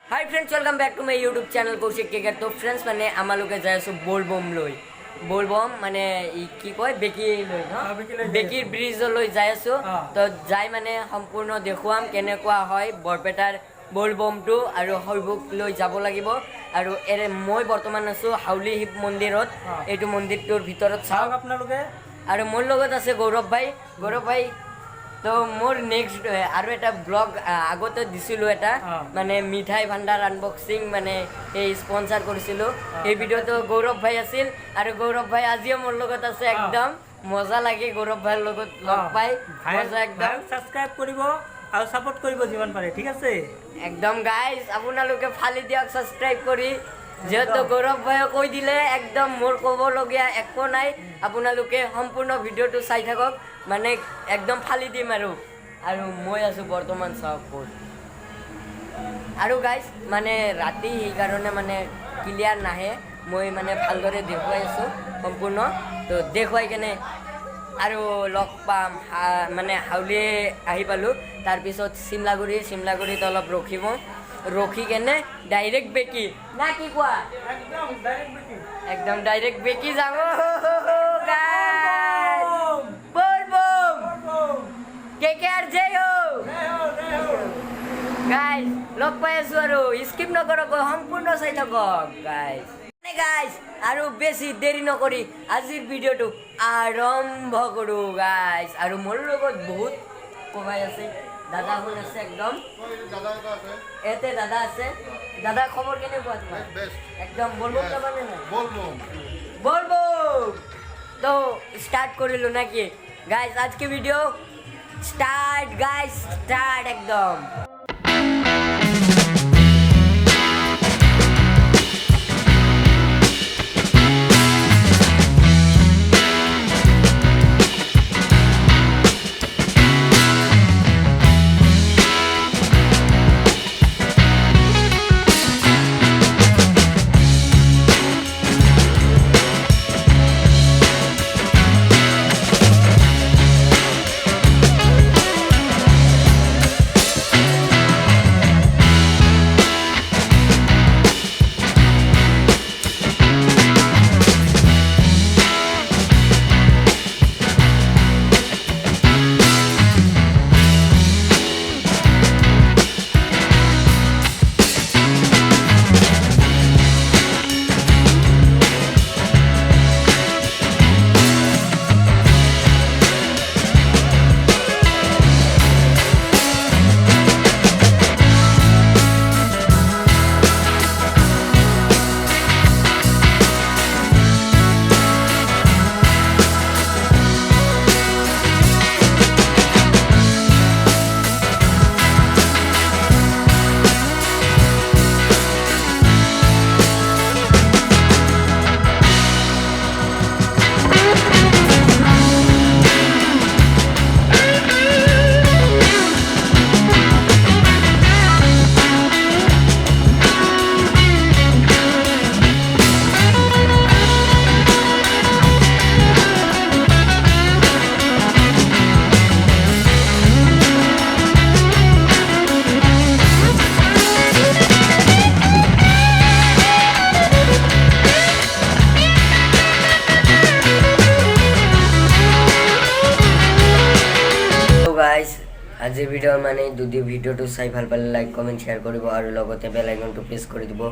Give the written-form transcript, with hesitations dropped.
Hi friends welcome back to my YouTube channel Kaushik Kekar. तो friends मैंने आमालोके जाय आছো बोलबम লৈ बोलबम মানে কি কয় বেকি লৈ ন বেকিৰ ব্ৰিজ লৈ যাই আছো। তো যাই মানে সম্পূৰ্ণ দেখুৱাম কেনেকুৱা হয় বৰপেটাৰ बोलबमটো আৰু হইবুক লৈ যাব লাগিব। আৰু এৰে মই বৰ্তমান আছো হাউলি শিৱ মন্দিৰত। এইটো মন্দিৰটোৰ ভিতৰত চাওক আপোনালোকে। আৰু মোৰ লগত আছে গৌৰৱ ভাই। তো মোৰ নেক্সট আৰু এটা ব্লগ আগতে দিছিলো এটা মানে মিঠাই ভান্ডাৰ আনবক্সিং মানে এই স্পন্সৰ কৰিছিলো। এই ভিডিওটো গৌৰৱ ভাই আছিল আৰু গৌৰৱ ভাই আজিও মোৰ লগত আছে। একদম মজা লাগে গৌৰৱ ভাইৰ লগত লগ পাই। মজা একদম সাবস্ক্ৰাইব কৰিব আৰু সাপোৰ্ট কৰিব যিমান পাৰে, ঠিক আছে? একদম গাইজ আপোনালোকে ফালি দিয়ক সাবস্ক্ৰাইব কৰি। যেহেতু গৌৰৱ ভাইয়ে কৈ দিলে একদম মোৰ ক'বলগীয়া একো নাই। আপোনালোকে সম্পূৰ্ণ ভিডিওটো চাই থাকক, মানে একদম ফালি দিম। আৰু মই আছো বৰ্তমান চাওক ক'ত। আৰু গাইজ মানে ৰাতি সেইকাৰণে মানে ক্লিয়াৰ নাহে, মই মানে ভালদৰে দেখুৱাই আছো সম্পূৰ্ণ। তো দেখুৱাই কেনে আৰু লগ পাম মানে হাউলি আহি পালোঁ। তাৰপিছত চিমলাগুৰিত অলপ ৰখিব, ৰখি কেনে ডাইৰেক্ট বেকি না কি কোৱা একদম ডাইৰেক্ট বেকি যাব। গাইজ লগ পাই আছো আৰু স্কিপ নকৰক, সম্পূৰ্ণ চাই থাকক গাইজ। আৰু বেছি দেৰি নকৰি আজিৰ ভিডিঅ'টো আৰম্ভ কৰোঁ গাইজ। আৰু মোৰ লগত বহুত কবাই আছে, দাদা শুন আছে একদম। এতে দাদা আছে। দাদা খবৰ কেনেকুৱা তোমাৰ? একদম বলবম যাবানে নাই? বলবম। তো স্টাৰ্ট কৰিলো নাকি গাইজ আজকে ভিডিও স্টাৰ্ট গাইজ স্টাৰ্ট একদম। আজিৰ ভিডিঅ'ৰ মানে যদি ভিডিঅ'টো চাই ভাল পালে লাইক কমেণ্ট শ্বেয়াৰ কৰিব আৰু লগতে বেল আইকনটো প্ৰেছ কৰি দিব।